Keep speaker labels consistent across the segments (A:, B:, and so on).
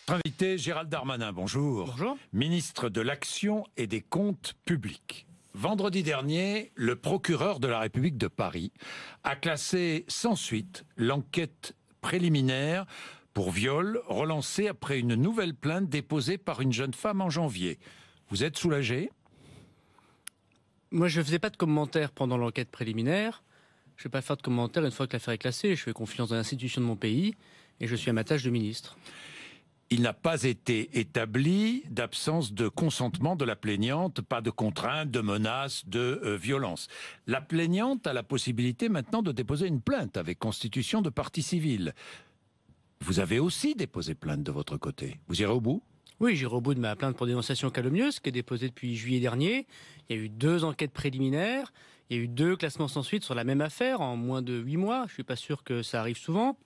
A: Notre invité, Gérald Darmanin, bonjour.
B: Bonjour.
A: Ministre de l'Action et des Comptes Publics. Vendredi dernier, le procureur de la République de Paris a classé sans suite l'enquête préliminaire pour viol relancée après une nouvelle plainte déposée par une jeune femme en janvier. Vous êtes soulagé ?
B: Moi, je ne faisais pas de commentaires pendant l'enquête préliminaire. Je ne vais pas faire de commentaires une fois que l'affaire est classée. Je fais confiance dans l'institution de mon pays et je suis à ma tâche de ministre.
A: Il n'a pas été établi d'absence de consentement de la plaignante, pas de contrainte, de menaces, de violence. La plaignante a la possibilité maintenant de déposer une plainte avec constitution de partie civile. Vous avez aussi déposé plainte de votre côté. Vous irez au bout ?
B: Oui, j'irai au bout de ma plainte pour dénonciation calomnieuse qui est déposée depuis juillet dernier. Il y a eu 2 enquêtes préliminaires. Il y a eu 2 classements sans suite sur la même affaire en moins de 8 mois. Je ne suis pas sûr que ça arrive souvent.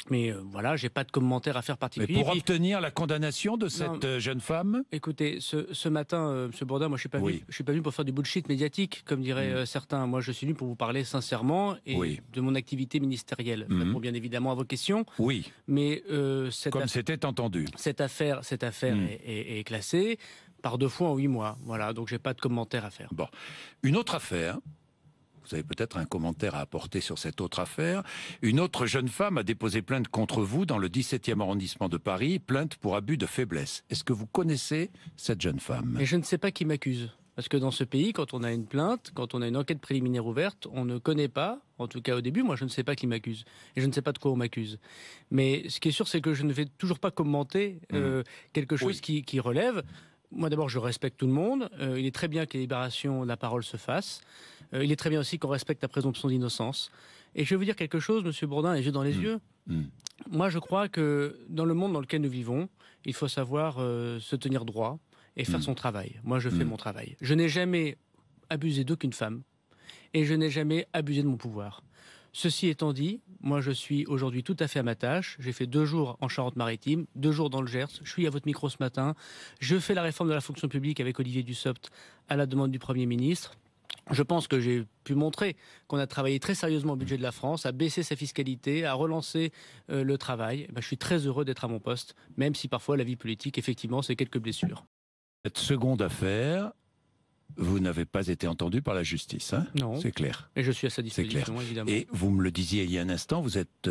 B: Mais voilà, j'ai pas de commentaires à faire particulier.
A: Mais pour obtenir la condamnation de cette jeune femme ?
B: Écoutez, ce matin, M. Bourdin, moi je suis pas venu pour faire du bullshit médiatique, comme diraient certains. Moi je suis venu pour vous parler sincèrement et de mon activité ministérielle. Je réponds bien évidemment à vos questions.
A: Oui.
B: Mais
A: comme c'était entendu.
B: Cette affaire est classée par 2 fois en 8 mois. Voilà, donc j'ai pas de commentaires à faire.
A: Bon, une autre affaire. Vous avez peut-être un commentaire à apporter sur cette autre affaire. Une autre jeune femme a déposé plainte contre vous dans le 17e arrondissement de Paris, plainte pour abus de faiblesse. Est-ce que vous connaissez cette jeune femme ?
B: Et je ne sais pas qui m'accuse. Parce que dans ce pays, quand on a une plainte, quand on a une enquête préliminaire ouverte, on ne connaît pas, en tout cas au début, moi je ne sais pas qui m'accuse. Et je ne sais pas de quoi on m'accuse. Mais ce qui est sûr, c'est que je ne vais toujours pas commenter quelque chose qui relève. Moi d'abord, je respecte tout le monde. Il est très bien que les libérations de la parole se fassent. Il est très bien aussi qu'on respecte la présomption d'innocence. Et je vais vous dire quelque chose, Monsieur Bourdin, les yeux dans les yeux. Moi, je crois que dans le monde dans lequel nous vivons, il faut savoir se tenir droit et faire son travail. Moi, je fais mon travail. Je n'ai jamais abusé d'aucune femme et je n'ai jamais abusé de mon pouvoir. Ceci étant dit, moi je suis aujourd'hui tout à fait à ma tâche. J'ai fait 2 jours en Charente-Maritime, 2 jours dans le Gers. Je suis à votre micro ce matin. Je fais la réforme de la fonction publique avec Olivier Dussopt à la demande du Premier ministre. Je pense que j'ai pu montrer qu'on a travaillé très sérieusement au budget de la France, à baisser sa fiscalité, à relancer le travail. Je suis très heureux d'être à mon poste, même si parfois la vie politique, effectivement, c'est quelques blessures.
A: Cette seconde affaire, vous n'avez pas été entendu par la justice, hein ?
B: Non.
A: C'est clair.
B: Et je suis à sa disposition, évidemment.
A: Et vous me le disiez il y a un instant, vous êtes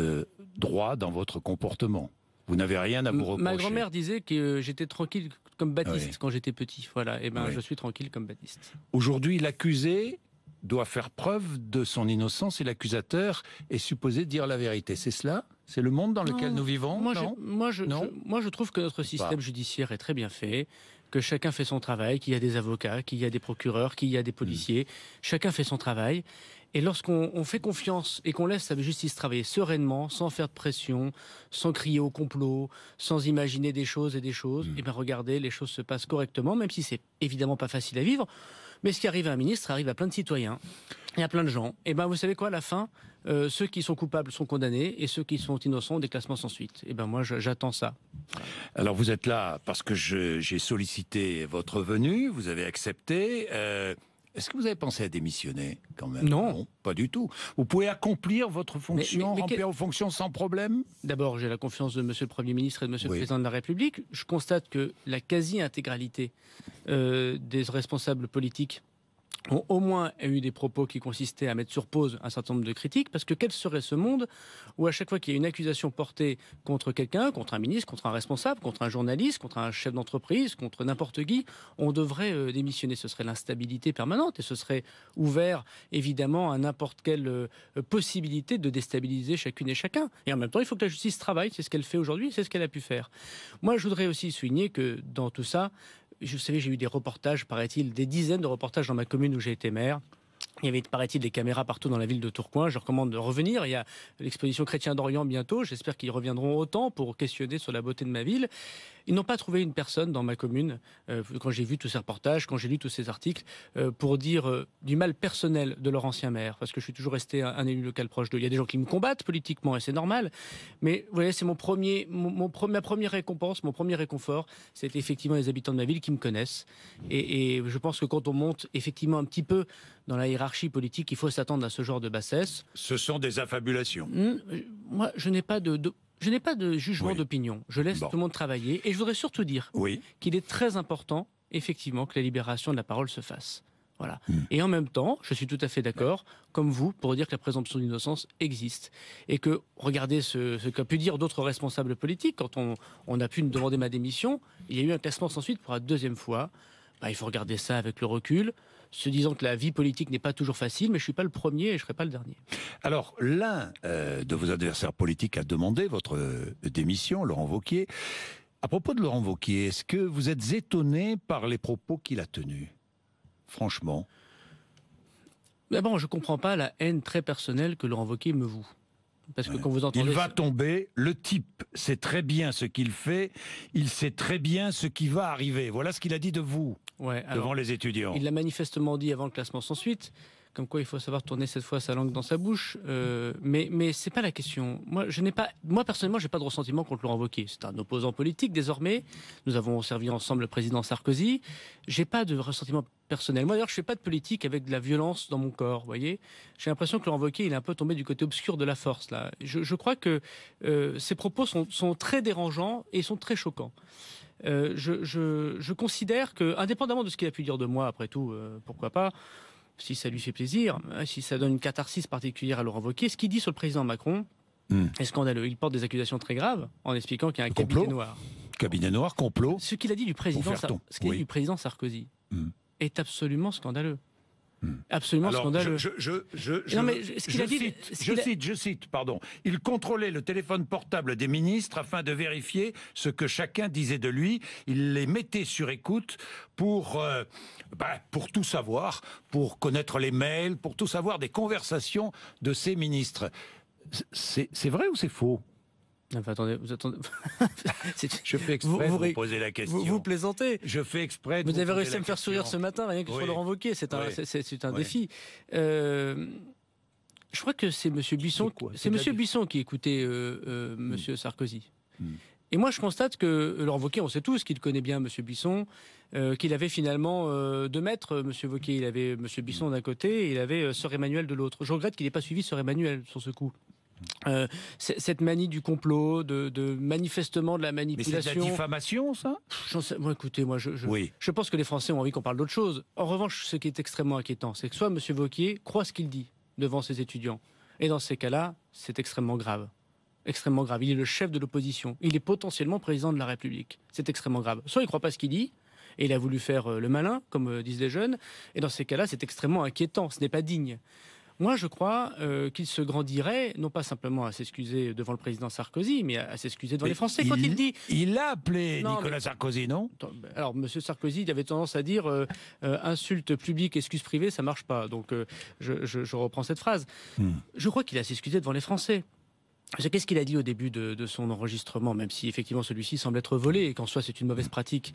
A: droit dans votre comportement. Vous n'avez rien à vous reprocher.
B: Ma grand-mère disait que j'étais tranquille comme Baptiste quand j'étais petit. Voilà, et je suis tranquille comme Baptiste.
A: Aujourd'hui, l'accusé doit faire preuve de son innocence et l'accusateur est supposé dire la vérité. C'est cela ? C'est le monde dans lequel nous vivons ?
B: Moi, je trouve que notre système judiciaire est très bien fait, que chacun fait son travail, qu'il y a des avocats, qu'il y a des procureurs, qu'il y a des policiers. Chacun fait son travail. Et lorsqu'on fait confiance et qu'on laisse la justice travailler sereinement, sans faire de pression, sans crier au complot, sans imaginer des choses, et bien regardez, les choses se passent correctement, même si c'est évidemment pas facile à vivre. Mais ce qui arrive à un ministre arrive à plein de citoyens, et à plein de gens. Et vous savez quoi, à la fin, ceux qui sont coupables sont condamnés, et ceux qui sont innocents ont des classements sans suite. Et moi, j'attends ça.
A: Alors vous êtes là parce que j'ai sollicité votre venue, vous avez accepté. Est-ce que vous avez pensé à démissionner quand même ?
B: Non,
A: pas du tout. Vous pouvez accomplir votre fonction, remplir vos fonctions sans problème ?
B: D'abord, j'ai la confiance de Monsieur le Premier ministre et de Monsieur le Président de la République. Je constate que la quasi-intégralité des responsables politiques ont au moins eu des propos qui consistaient à mettre sur pause un certain nombre de critiques, parce que quel serait ce monde où à chaque fois qu'il y a une accusation portée contre quelqu'un, contre un ministre, contre un responsable, contre un journaliste, contre un chef d'entreprise, contre n'importe qui, on devrait démissionner. Ce serait l'instabilité permanente et ce serait ouvert évidemment à n'importe quelle possibilité de déstabiliser chacune et chacun. Et en même temps, il faut que la justice travaille, c'est ce qu'elle fait aujourd'hui, c'est ce qu'elle a pu faire. Moi, je voudrais aussi souligner que dans tout ça, vous savez, j'ai eu des reportages, paraît-il, des dizaines de reportages dans ma commune où j'ai été maire. Il y avait, paraît-il, des caméras partout dans la ville de Tourcoing. Je recommande de revenir. Il y a l'exposition Chrétien d'Orient bientôt. J'espère qu'ils reviendront autant pour questionner sur la beauté de ma ville. Ils n'ont pas trouvé une personne dans ma commune, quand j'ai vu tous ces reportages, quand j'ai lu tous ces articles, pour dire du mal personnel de leur ancien maire, parce que je suis toujours resté un élu local proche d'eux. Il y a des gens qui me combattent politiquement, et c'est normal. Mais vous voyez, c'est ma première récompense, mon premier réconfort, c'est effectivement les habitants de ma ville qui me connaissent. Et je pense que quand on monte effectivement un petit peu dans la hiérarchie politique, il faut s'attendre à ce genre de bassesse.
A: Ce sont des affabulations.
B: Moi, je n'ai pas Je n'ai pas de jugement d'opinion. Je laisse tout le monde travailler. Et je voudrais surtout dire qu'il est très important, effectivement, que la libération de la parole se fasse. Voilà. Et en même temps, je suis tout à fait d'accord, comme vous, pour dire que la présomption d'innocence existe. Et que, regardez ce qu'a pu dire d'autres responsables politiques, quand on a pu me demander ma démission, il y a eu un classement sans suite pour la deuxième fois. Il faut regarder ça avec le recul, se disant que la vie politique n'est pas toujours facile, mais je ne suis pas le premier et je ne serai pas le dernier.
A: Alors, l'un de vos adversaires politiques a demandé votre démission, Laurent Wauquiez. À propos de Laurent Wauquiez, est-ce que vous êtes étonné par les propos qu'il a tenus ? Franchement.
B: D'abord, je ne comprends pas la haine très personnelle que Laurent Wauquiez me voue. Parce que quand vous entendez...
A: Il va tomber, le type sait très bien ce qu'il fait, il sait très bien ce qui va arriver. Voilà ce qu'il a dit de vous, devant les étudiants. Il
B: l'a manifestement dit avant le classement sans suite, comme quoi il faut savoir tourner cette fois sa langue dans sa bouche. Mais c'est pas la question. Moi, personnellement, j'ai pas de ressentiment contre Laurent Wauquiez. C'est un opposant politique désormais. Nous avons servi ensemble le président Sarkozy. J'ai pas de ressentiment personnel. Moi, d'ailleurs, je fais pas de politique avec de la violence dans mon corps. Vous voyez, j'ai l'impression que Laurent Wauquiez, il est un peu tombé du côté obscur de la force là. Je crois que ses propos sont très dérangeants et sont très choquants. Je considère que, indépendamment de ce qu'il a pu dire de moi, après tout, pourquoi pas. Si ça lui fait plaisir, si ça donne une catharsis particulière à Laurent Wauquiez, ce qu'il dit sur le président Macron est scandaleux. Il porte des accusations très graves en expliquant qu'il y a un cabinet noir.
A: Cabinet noir, complot.
B: Ce qu'il a dit du président, Sarkozy est absolument scandaleux. Absolument scandaleux.
A: Je cite, pardon. Il contrôlait le téléphone portable des ministres afin de vérifier ce que chacun disait de lui. Il les mettait sur écoute pour tout savoir, pour connaître les mails, pour tout savoir des conversations de ces ministres. C'est vrai ou c'est faux ?
B: Enfin, attendez.
A: Je fais exprès de vous poser la question.
B: Vous plaisantez.
A: Je fais exprès de
B: vous avez réussi à me faire sourire ce matin, rien que sur Laurent Wauquiez. C'est un défi. Je crois que c'est M. Buisson. C'est M. Buisson qui écoutait M. Sarkozy. Et moi, je constate que Laurent Wauquiez, on sait tous qu'il connaît bien M. Buisson, qu'il avait finalement deux maîtres, M. Wauquiez. Il avait M. Buisson d'un côté et il avait Sœur Emmanuel de l'autre. Je regrette qu'il n'ait pas suivi Sœur Emmanuel sur ce coup. Cette manie du complot, de manifestement de la manipulation.
A: Mais c'est de la diffamation, ça ?
B: Écoutez, je pense que les Français ont envie qu'on parle d'autre chose. En revanche, ce qui est extrêmement inquiétant, c'est que soit M. Wauquiez croit ce qu'il dit devant ses étudiants. Et dans ces cas-là, c'est extrêmement grave. Extrêmement grave. Il est le chef de l'opposition. Il est potentiellement président de la République. C'est extrêmement grave. Soit il ne croit pas ce qu'il dit, et il a voulu faire le malin, comme disent les jeunes. Et dans ces cas-là, c'est extrêmement inquiétant. Ce n'est pas digne. Moi, je crois qu'il se grandirait, non pas simplement à s'excuser devant le président Sarkozy, mais à s'excuser devant les Français. Quand il dit...
A: Il a appelé Nicolas Sarkozy, non ?
B: Alors, M. Sarkozy, il avait tendance à dire insulte publique, excuse privée, ça marche pas. Donc, je reprends cette phrase. Je crois qu'il a s'excusé devant les Français. Qu'est-ce qu'il a dit au début de son enregistrement, même si effectivement celui-ci semble être volé et qu'en soi c'est une mauvaise pratique.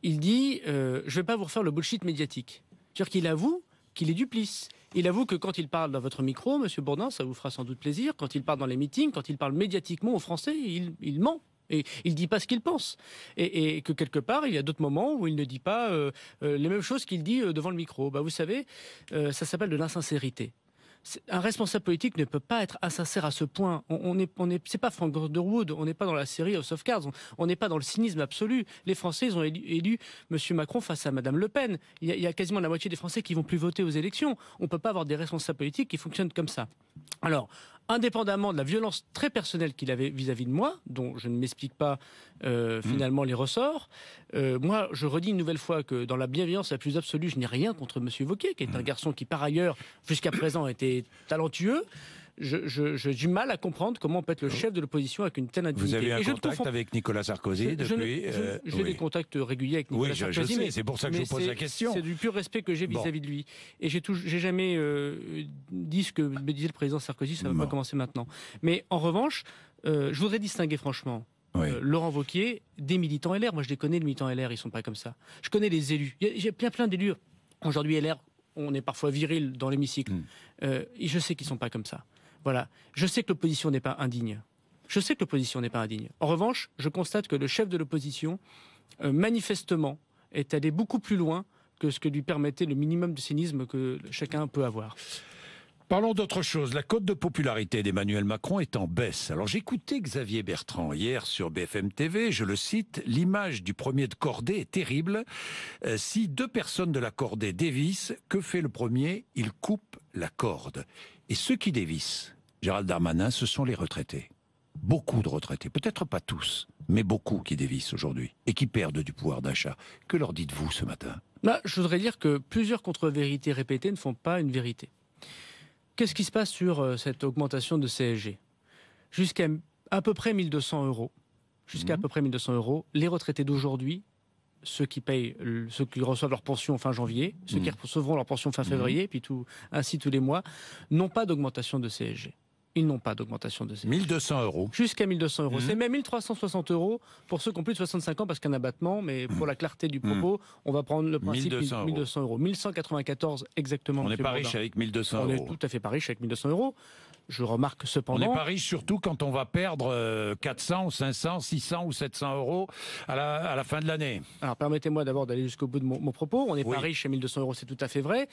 B: Il dit je ne vais pas vous refaire le bullshit médiatique. C'est-à-dire qu'il avoue qu'il est duplice. Il avoue que quand il parle dans votre micro, M. Bourdin, ça vous fera sans doute plaisir, quand il parle dans les meetings, quand il parle médiatiquement aux Français, il ment. Et il ne dit pas ce qu'il pense. Et que quelque part, il y a d'autres moments où il ne dit pas les mêmes choses qu'il dit devant le micro. Vous savez, ça s'appelle de l'insincérité. Un responsable politique ne peut pas être insincère à ce point. C'est pas Frank Underwood, on n'est pas dans la série House of Cards, on n'est pas dans le cynisme absolu. Les Français, ils ont élu M. Macron face à Mme Le Pen. Il y a quasiment la moitié des Français qui vont plus voter aux élections. On ne peut pas avoir des responsables politiques qui fonctionnent comme ça. Alors, indépendamment de la violence très personnelle qu'il avait vis-à-vis de moi, dont je ne m'explique pas finalement les ressorts, moi, je redis une nouvelle fois que dans la bienveillance la plus absolue, je n'ai rien contre M. Wauquiez, qui est un garçon qui, par ailleurs, jusqu'à présent, était talentueux. J'ai du mal à comprendre comment on peut être le chef de l'opposition avec une telle indignité.
A: Vous avez un contact avec Nicolas Sarkozy depuis...
B: J'ai des contacts réguliers avec Nicolas Sarkozy.
A: Je sais, c'est pour ça que je vous pose la question.
B: C'est du pur respect que j'ai vis-à-vis de lui. Et j'ai jamais dit ce que me disait le président Sarkozy, ça ne va pas commencer maintenant. Mais en revanche, je voudrais distinguer franchement Laurent Wauquiez des militants LR. Moi, je les connais, les militants LR, ils ne sont pas comme ça. Je connais les élus. J'ai plein d'élus. Aujourd'hui, LR, on est parfois viril dans l'hémicycle. Et je sais qu'ils ne sont pas comme ça. Voilà. Je sais que l'opposition n'est pas indigne. En revanche, je constate que le chef de l'opposition, manifestement, est allé beaucoup plus loin que ce que lui permettait le minimum de cynisme que chacun peut avoir.
A: Parlons d'autre chose. La cote de popularité d'Emmanuel Macron est en baisse. Alors j'écoutais Xavier Bertrand hier sur BFM TV, je le cite, « L'image du premier de cordée est terrible. Si deux personnes de la cordée dévissent, que fait le premier? Il coupe la corde. » Et ceux qui dévissent, Gérald Darmanin, ce sont les retraités. Beaucoup de retraités, peut-être pas tous, mais beaucoup qui dévissent aujourd'hui et qui perdent du pouvoir d'achat. Que leur dites-vous ce matin?
B: Je voudrais dire que plusieurs contre-vérités répétées ne font pas une vérité. Qu'est-ce qui se passe sur cette augmentation de CSG? Jusqu'à à peu près 1 200 euros. Jusqu'à à peu près 1 200 euros, les retraités d'aujourd'hui, ceux qui reçoivent leur pension fin janvier, ceux qui recevront leur pension fin février, puis ainsi tous les mois, n'ont pas d'augmentation de CSG. Ils n'ont pas d'augmentation de CSG.
A: 1 200 euros.
B: Jusqu'à 1 200 euros. C'est même 1 360 euros pour ceux qui ont plus de 65 ans parce qu'un abattement, mais pour la clarté du propos, on va prendre le principe 1 200 euros. 1 194 exactement.
A: On n'est pas riche avec 1 200 euros.
B: On est tout à fait pas riche avec 1 200 euros. Je remarque cependant...
A: On n'est pas riche surtout quand on va perdre 400 ou 500, 600 ou 700 euros à la fin de l'année.
B: Alors permettez-moi d'abord d'aller jusqu'au bout de mon propos. On n'est pas riche à 1 200 euros, c'est tout à fait vrai.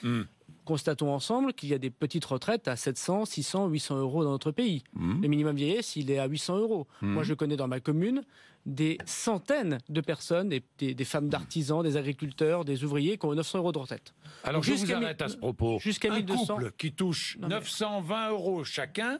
B: Constatons ensemble qu'il y a des petites retraites à 700, 600, 800 euros dans notre pays. Le minimum vieillesse, il est à 800 euros. Moi, je connais dans ma commune des centaines de personnes, des femmes d'artisans, des agriculteurs, des ouvriers qui ont 900 euros de retraite.
A: Alors donc, je vous arrête à ce propos.
B: Jusqu'à 1200.
A: Un couple qui touche 920 euros chacun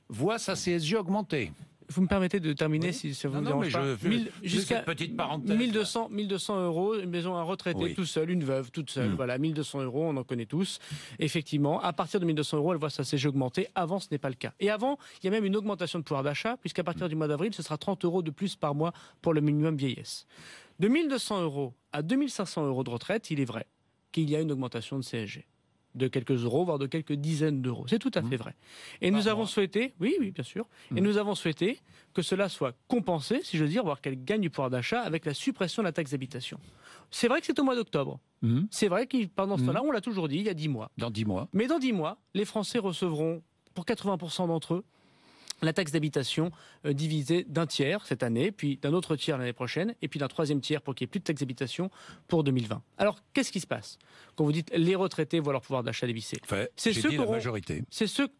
A: voit sa CSG augmenter.
B: Vous me permettez de terminer si ça vous dérange pas.
A: Jusqu'à petite parenthèse.
B: 1200 euros, une maison à retraité tout seul, une veuve toute seule. Voilà, 1 200 euros, on en connaît tous. Effectivement, à partir de 1 200 euros, elle voit sa CSG augmenter. Avant, ce n'est pas le cas. Et avant, il y a même une augmentation de pouvoir d'achat, puisqu'à partir du mois d'avril, ce sera 30 euros de plus par mois pour le minimum vieillesse. De 1 200 euros à 2 500 euros de retraite, il est vrai qu'il y a une augmentation de CSG. De quelques euros, voire de quelques dizaines d'euros. C'est tout à fait vrai. Et nous avons souhaité, oui, bien sûr, et nous avons souhaité que cela soit compensé, si je veux dire, voire qu'elle gagne du pouvoir d'achat avec la suppression de la taxe d'habitation. C'est vrai que c'est au mois d'octobre. C'est vrai que pendant ce temps-là, on l'a toujours dit, il y a 10 mois.
A: Dans 10 mois.
B: Mais dans 10 mois, les Français recevront, pour 80% d'entre eux, la taxe d'habitation divisée d'un tiers cette année, puis d'un autre tiers l'année prochaine, et puis d'un troisième tiers pour qu'il n'y ait plus de taxe d'habitation pour 2020. Alors, qu'est-ce qui se passe quand vous dites les retraités voient leur pouvoir d'achat dévissé?
A: C'est ceux qui la majorité.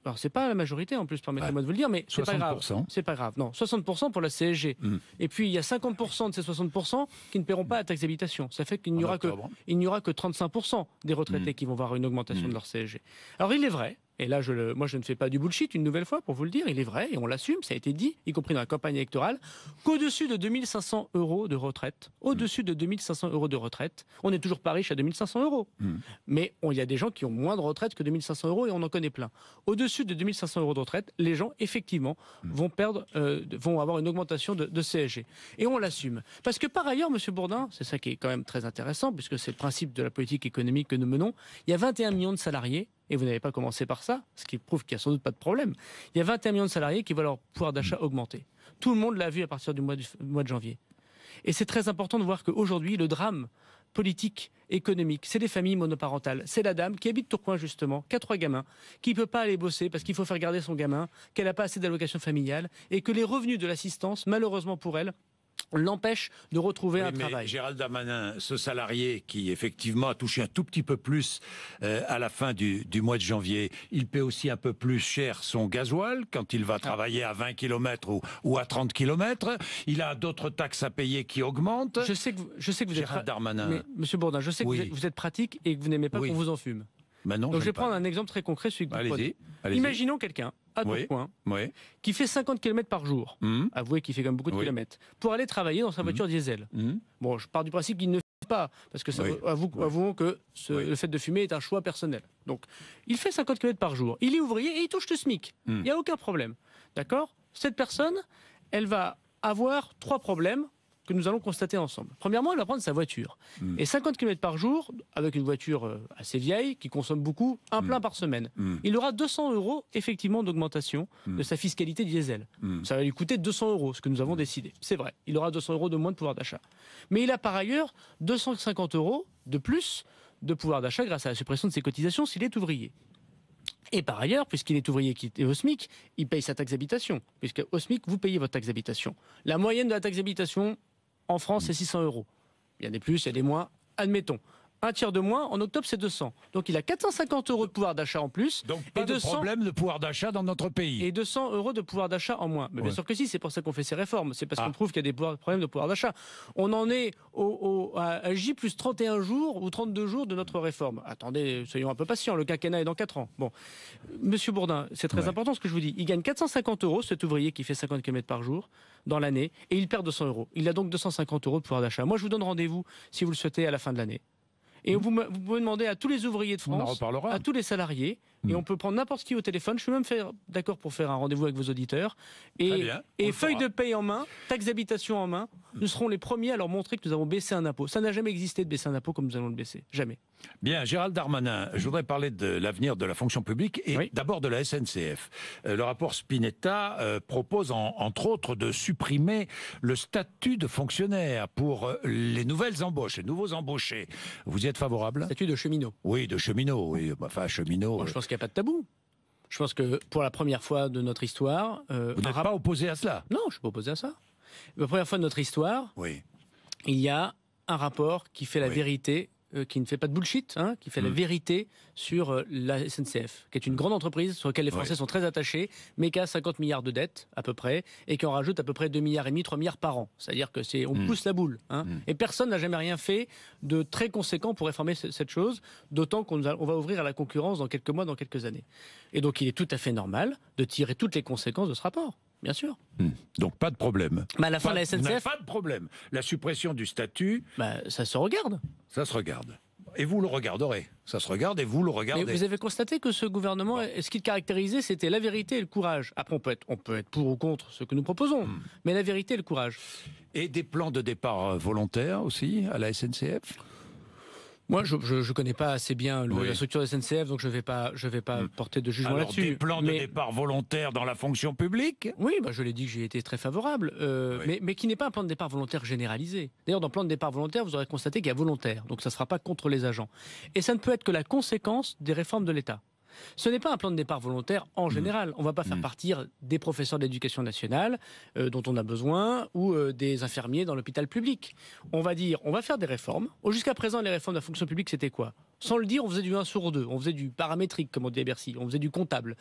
B: Alors, c'est pas la majorité en plus, permettez-moi de vous le dire, mais c'est pas grave. C'est pas grave. Non, 60% pour la CSG. Et puis, il y a 50% de ces 60% qui ne paieront pas la taxe d'habitation. Ça fait qu'il n'y aura que 35% des retraités qui vont voir une augmentation de leur CSG. Alors, il est vrai. Et là, moi, je ne fais pas du bullshit une nouvelle fois pour vous le dire. Il est vrai, et on l'assume, ça a été dit, y compris dans la campagne électorale, qu'au-dessus de 2 500 euros de retraite, on n'est toujours pas riche à 2 500 euros. Mais il y a des gens qui ont moins de retraite que 2 500 euros et on en connaît plein. Au-dessus de 2 500 euros de retraite, les gens, effectivement, vont avoir une augmentation de CSG. Et on l'assume. Parce que par ailleurs, M. Bourdin, c'est ça qui est quand même très intéressant, puisque c'est le principe de la politique économique que nous menons, il y a 21 millions de salariés. Et vous n'avez pas commencé par ça, ce qui prouve qu'il n'y a sans doute pas de problème. Il y a 21 millions de salariés qui voient leur pouvoir d'achat augmenter. Tout le monde l'a vu à partir du mois de janvier. Et c'est très important de voir qu'aujourd'hui, le drame politique, économique, c'est les familles monoparentales. C'est la dame qui habite Tourcoing, justement, qui a 3 gamins, qui ne peut pas aller bosser parce qu'il faut faire garder son gamin, qu'elle n'a pas assez d'allocation familiale, et que les revenus de l'assistance, malheureusement pour elle, l'empêche de retrouver un travail.
A: Gérald Darmanin, ce salarié qui effectivement a touché un tout petit peu plus à la fin du mois de janvier, il paie aussi un peu plus cher son gasoil quand il va travailler à 20 km ou à 30 km. Il a d'autres taxes à payer qui augmentent.
B: Je sais que vous
A: Gérald
B: êtes...
A: Darmanin.
B: Mais, Monsieur Bourdin, je sais que vous êtes pratique et que vous n'aimez pas qu'on vous en fume.
A: Non,
B: donc je vais prendre un exemple très concret, celui que vous prenez. Imaginons quelqu'un à Tourcoing qui fait 50 km par jour. Avouez qu'il fait quand même beaucoup de kilomètres. Pour aller travailler dans sa voiture diesel. Bon, je pars du principe qu'il ne fume pas, parce que avouons que le fait de fumer est un choix personnel. Donc, il fait 50 km par jour. Il est ouvrier et il touche le SMIC. Il n'y a aucun problème. D'accord? Cette personne, elle va avoir 3 problèmes que nous allons constater ensemble. Premièrement, elle va prendre sa voiture. Et 50 km par jour, avec une voiture assez vieille, qui consomme beaucoup, un plein par semaine. Il aura 200 euros, effectivement, d'augmentation de sa fiscalité diesel. Ça va lui coûter 200 euros, ce que nous avons décidé. C'est vrai, il aura 200 euros de moins de pouvoir d'achat. Mais il a par ailleurs 250 euros de plus de pouvoir d'achat grâce à la suppression de ses cotisations s'il est ouvrier. Et par ailleurs, puisqu'il est ouvrier qui est au SMIC, il paye sa taxe d'habitation. Puisque au SMIC, vous payez votre taxe d'habitation. La moyenne de la taxe d'habitation en France, c'est 600 euros. Il y a des plus, il y a des moins, admettons. Un tiers de moins, en octobre c'est 200. Donc il a 450 € de pouvoir d'achat en plus.
A: Donc pas de problème de pouvoir d'achat dans notre pays.
B: Et 200 € de pouvoir d'achat en moins. Mais bien sûr que si, c'est pour ça qu'on fait ces réformes. C'est parce qu'on trouve qu'il y a des problèmes de pouvoir d'achat. On en est à J plus 31 jours ou 32 jours de notre réforme. Attendez, soyons un peu patients, le quinquennat est dans 4 ans. Bon, Monsieur Bourdin, c'est très important ce que je vous dis. Il gagne 450 €, cet ouvrier qui fait 50 km par jour dans l'année, et il perd 200 €. Il a donc 250 € de pouvoir d'achat. Moi je vous donne rendez-vous, si vous le souhaitez, à la fin de l'année. Et vous pouvez demander à tous les ouvriers de France, à tous les salariés, et on peut prendre n'importe qui au téléphone. Je suis même d'accord pour faire un rendez-vous avec vos auditeurs. Et feuille de paye en main, taxe d'habitation en main, nous serons les premiers à leur montrer que nous avons baissé un impôt. Ça n'a jamais existé de baisser un impôt comme nous allons le baisser. Jamais.
A: Bien, Gérald Darmanin, je voudrais parler de l'avenir de la fonction publique et d'abord de la SNCF. Le rapport Spinetta propose entre autres de supprimer le statut de fonctionnaire pour les nouvelles embauches, les nouveaux embauchés. Vous y êtes favorable ?
B: Statut de cheminot.
A: Oui, de cheminot, oui. Enfin, cheminot.
B: Moi, je pense qu'il n'y a pas de tabou. Je pense que pour la première fois de notre histoire...
A: Vous n'êtes pas opposé à cela ?
B: Non, je ne suis pas opposé à ça. La première fois de notre histoire, il y a un rapport qui fait la vérité, qui ne fait pas de bullshit, qui fait la vérité sur la SNCF, qui est une grande entreprise sur laquelle les Français sont très attachés, mais qui a 50 milliards de dettes à peu près, et qui en rajoute à peu près 2,5 milliards, 3 milliards par an. C'est-à-dire que on pousse la boule. Et personne n'a jamais rien fait de très conséquent pour réformer cette chose, d'autant qu'on va ouvrir à la concurrence dans quelques mois, dans quelques années. Et donc il est tout à fait normal de tirer toutes les conséquences de ce rapport. Bien sûr.
A: Donc pas de problème.
B: À la fin de la SNCF,
A: pas de problème. La suppression du statut.
B: Ça se regarde.
A: Ça se regarde. Et vous le regarderez. Ça se regarde et vous le regardez.
B: Mais vous avez constaté que ce gouvernement, ce qu'il caractérisait, c'était la vérité et le courage. Après, on peut être pour ou contre ce que nous proposons, mais la vérité et le courage.
A: Et des plans de départ volontaires aussi à la SNCF ?
B: Moi, je ne connais pas assez bien la structure de la SNCF, donc je vais pas porter de jugement là-dessus.
A: Des plans de départ volontaires dans la fonction publique ?
B: Oui, je l'ai dit que j'y étais très favorable, mais qui n'est pas un plan de départ volontaire généralisé. D'ailleurs, dans le plan de départ volontaire, vous aurez constaté qu'il y a volontaire, donc ça ne sera pas contre les agents. Et ça ne peut être que la conséquence des réformes de l'État. Ce n'est pas un plan de départ volontaire en général. On ne va pas faire partir des professeurs d'éducation nationale dont on a besoin ou des infirmiers dans l'hôpital public. On va dire, on va faire des réformes. Jusqu'à présent, les réformes de la fonction publique, c'était quoi ? Sans le dire, on faisait du 1 sur 2. On faisait du paramétrique, comme on dit à Bercy. On faisait du comptable.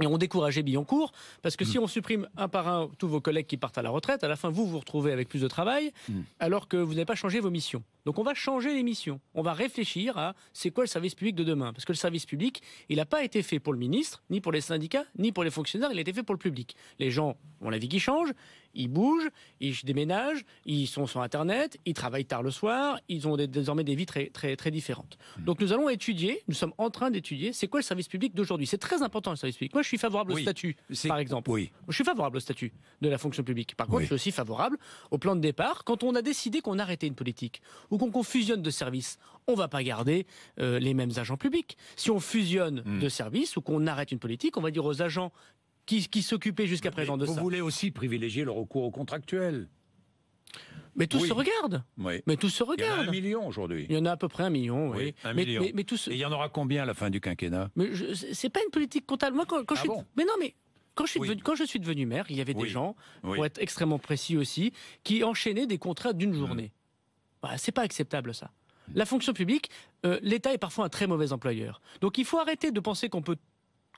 B: Et on décourageait Billancourt, parce que si on supprime un par un tous vos collègues qui partent à la retraite, à la fin, vous vous retrouvez avec plus de travail, alors que vous n'avez pas changé vos missions. Donc on va changer les missions. On va réfléchir à c'est quoi le service public de demain. Parce que le service public, il n'a pas été fait pour le ministre, ni pour les syndicats, ni pour les fonctionnaires, il a été fait pour le public. Les gens ont la vie qui change, ils bougent, ils déménagent, ils sont sur Internet, ils travaillent tard le soir, ils ont désormais des vies très, très, très différentes. Donc nous allons étudier, nous sommes en train d'étudier, c'est quoi le service public d'aujourd'hui. C'est très important le service public. Moi je suis favorable au statut, par exemple. Je suis favorable au statut de la fonction publique. Par contre, je suis aussi favorable au plan de départ. Quand on a décidé qu'on arrêtait une politique, ou qu'on fusionne de services, on ne va pas garder les mêmes agents publics. Si on fusionne de services ou qu'on arrête une politique, on va dire aux agents qui s'occupaient jusqu'à présent de ça.
A: Vous voulez aussi privilégier le recours aux contractuels ?
B: Mais tout se regarde. Mais tout se regarde.
A: Il y en a 1 million aujourd'hui.
B: Il y en a à peu près 1 million. Oui.
A: 1 million.
B: Mais tout
A: Et il y en aura combien à la fin du quinquennat ?
B: Mais c'est pas une politique comptable. Moi, quand je suis... Mais non, mais... Quand je suis devenu maire, il y avait des gens, pour être extrêmement précis aussi, qui enchaînaient des contrats d'une journée. C'est pas acceptable ça. La fonction publique, l'État est parfois un très mauvais employeur. Donc il faut arrêter de penser qu'on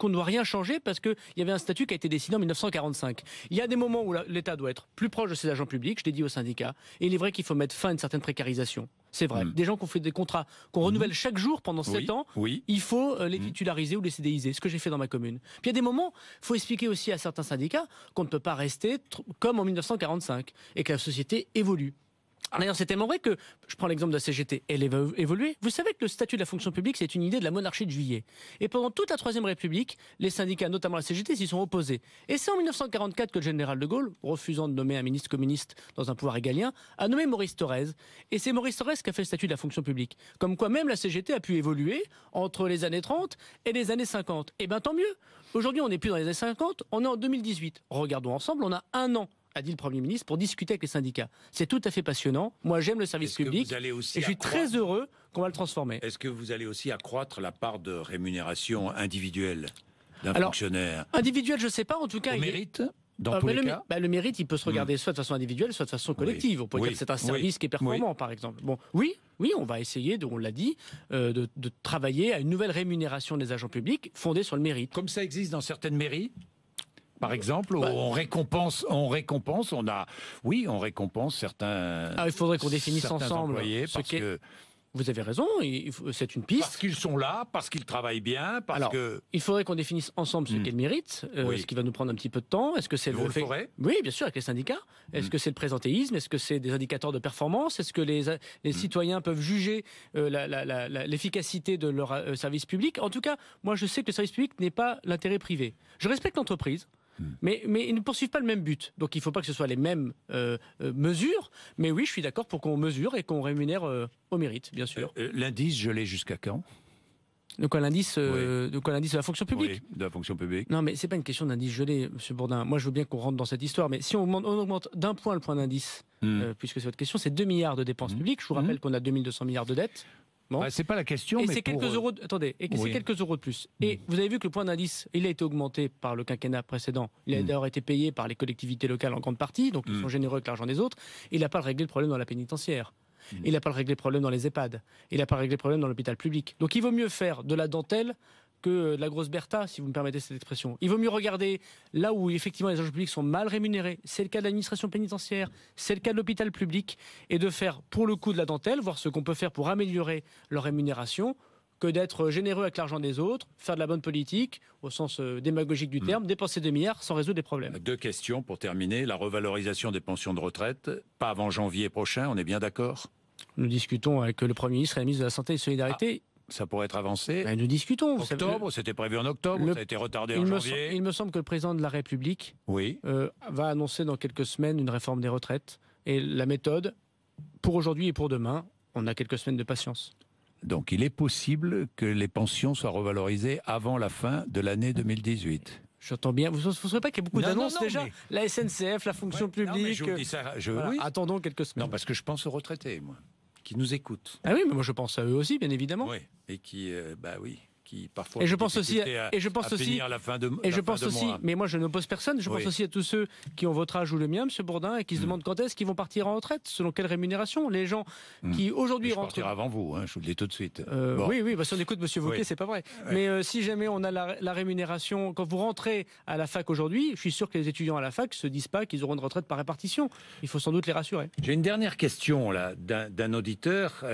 B: ne doit rien changer parce qu'il y avait un statut qui a été décidé en 1945. Il y a des moments où l'État doit être plus proche de ses agents publics, je l'ai dit aux syndicats, et il est vrai qu'il faut mettre fin à une certaine précarisation. C'est vrai. Des gens qui ont fait des contrats, qu'on renouvelle chaque jour pendant 7 ans, il faut les titulariser ou les CDIser, ce que j'ai fait dans ma commune. Puis il y a des moments, il faut expliquer aussi à certains syndicats qu'on ne peut pas rester comme en 1945 et que la société évolue. D'ailleurs, c'est tellement vrai que, je prends l'exemple de la CGT, elle va évoluer. Vous savez que le statut de la fonction publique, c'est une idée de la monarchie de Juillet. Et pendant toute la Troisième République, les syndicats, notamment la CGT, s'y sont opposés. Et c'est en 1944 que le général de Gaulle, refusant de nommer un ministre communiste dans un pouvoir régalien, a nommé Maurice Thorez. Et c'est Maurice Thorez qui a fait le statut de la fonction publique. Comme quoi même la CGT a pu évoluer entre les années 30 et les années 50. Et bien tant mieux. Aujourd'hui, on n'est plus dans les années 50, on est en 2018. Regardons ensemble, on a 1 an, a dit le Premier ministre, pour discuter avec les syndicats. C'est tout à fait passionnant. Moi, j'aime le service public et je suis très heureux qu'on va le transformer.
A: Est-ce que vous allez aussi accroître la part de rémunération individuelle d'un fonctionnaire ?
B: Individuel, je ne sais pas. En tout cas,
A: au mérite ? dans tous les cas.
B: Le mérite, il peut se regarder soit de façon individuelle, soit de façon collective. On peut dire que c'est un service qui est performant, par exemple. Bon, oui, on va essayer, on l'a dit, de travailler à une nouvelle rémunération des agents publics fondée sur le mérite.
A: Comme ça existe dans certaines mairies, par exemple, où on récompense certains.
B: Il faudrait qu'on définisse ensemble
A: employés
B: ce qu'est. Vous avez raison, c'est une piste.
A: Parce qu'ils sont là, parce qu'ils travaillent bien,
B: il faudrait qu'on définisse ensemble ce qu'est le mérite, ce qui va nous prendre un petit peu de temps. Est-ce que c'est
A: le fait...
B: Oui, bien sûr, avec les syndicats. Est-ce que c'est le présentéisme? Est-ce que c'est des indicateurs de performance? Est-ce que les citoyens peuvent juger l'efficacité de leur service public? En tout cas, moi, je sais que le service public n'est pas l'intérêt privé. Je respecte l'entreprise. Mais ils ne poursuivent pas le même but. Donc il ne faut pas que ce soit les mêmes mesures. Mais oui, je suis d'accord pour qu'on mesure et qu'on rémunère au mérite, bien sûr.
A: L'indice, je l'ai jusqu'à quand?
B: De quoi l'indice de la fonction publique?
A: Oui, de la fonction publique.
B: Non, mais c'est pas une question d'indice gelé, M. Bourdin. Moi, je veux bien qu'on rentre dans cette histoire. Mais si on augmente d'un point le point d'indice, puisque c'est votre question, c'est 2 milliards de dépenses publiques. Je vous rappelle qu'on a 2200 milliards de dettes.
A: Bon. C'est pas la question,
B: et c'est quelques euros. Attendez, c'est quelques euros de plus. Et vous avez vu que le point d'indice, il a été augmenté par le quinquennat précédent. Il a d'ailleurs été payé par les collectivités locales en grande partie, donc ils sont généreux avec l'argent des autres. Il n'a pas réglé le problème dans la pénitentiaire. Il n'a pas réglé le problème dans les EHPAD. Il n'a pas réglé le problème dans l'hôpital public. Donc il vaut mieux faire de la dentelle que de la grosse Bertha, si vous me permettez cette expression. Il vaut mieux regarder là où effectivement les agents publics sont mal rémunérés. C'est le cas de l'administration pénitentiaire, c'est le cas de l'hôpital public, et de faire pour le coup de la dentelle, voir ce qu'on peut faire pour améliorer leur rémunération, que d'être généreux avec l'argent des autres, faire de la bonne politique, au sens démagogique du terme, dépenser 2 milliards sans résoudre des problèmes.
A: 2 questions pour terminer. La revalorisation des pensions de retraite, pas avant janvier prochain, on est bien d'accord?
B: Nous discutons avec le Premier ministre et la ministre de la Santé et de la Solidarité.
A: Ça pourrait être avancé.
B: Nous discutons.
A: Octobre, c'était prévu en octobre, ça a été retardé en janvier.
B: Il me semble que le président de la République va annoncer dans quelques semaines une réforme des retraites. Et la méthode, pour aujourd'hui et pour demain, on a quelques semaines de patience.
A: Donc il est possible que les pensions soient revalorisées avant la fin de l'année 2018.
B: J'entends bien. Vous ne trouvez pas qu'il y a beaucoup d'annonces déjà? La SNCF, la fonction publique. Non, mais
A: je vous dis ça.
B: Oui. Attendons quelques semaines.
A: Non, parce que je pense aux retraités, moi, qui nous écoutent.
B: Ah oui, mais moi je pense à eux aussi, bien évidemment.
A: Oui, et qui, qui parfois.
B: Et je pense aussi,
A: mois.
B: Mais moi je n'oppose personne. Je pense aussi à tous ceux qui ont votre âge ou le mien, M. Bourdin, et qui se demandent quand est-ce qu'ils vont partir en retraite, selon quelle rémunération. Les gens qui aujourd'hui rentrent.
A: Je partirai avant vous, je vous le dis tout de suite.
B: Oui, si on écoute M. Wauquiez, c'est pas vrai. Mais si jamais on a la rémunération, quand vous rentrez à la fac aujourd'hui, je suis sûr que les étudiants à la fac se disent pas qu'ils auront une retraite par répartition. Il faut sans doute les rassurer.
A: J'ai une dernière question là d'un auditeur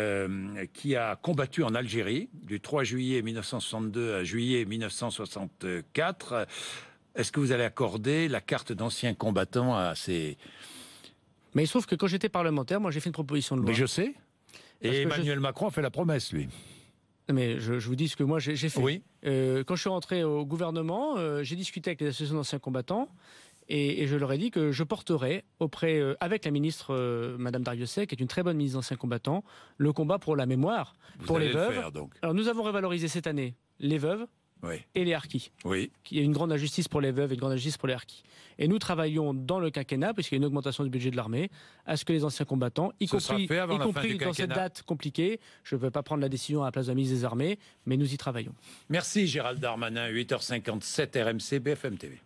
A: qui a combattu en Algérie du 3 juillet 1962 à juillet 1964. Est-ce que vous allez accorder la carte d'ancien combattant à ces...
B: Mais il se trouve que quand j'étais parlementaire, moi j'ai fait une proposition de loi.
A: Mais je sais. Et Emmanuel Macron a fait la promesse, lui.
B: Mais je vous dis ce que moi j'ai fait.
A: Oui.
B: Quand je suis rentré au gouvernement, j'ai discuté avec les associations d'anciens combattants et je leur ai dit que je porterai auprès, avec la ministre Madame Darrieussecq, qui est une très bonne ministre d'anciens combattants, le combat pour la mémoire, pour les veuves. Alors nous avons revalorisé cette année les veuves et les harkis.
A: Oui.
B: Il y a une grande injustice pour les veuves et une grande injustice pour les harkis. Et nous travaillons dans le quinquennat, puisqu'il y a une augmentation du budget de l'armée, à ce que les anciens combattants, y compris dans cette date compliquée, je ne veux pas prendre la décision à la place de la ministre des Armées, mais nous y travaillons.
A: Merci Gérald Darmanin, 8h57 RMC BFM TV.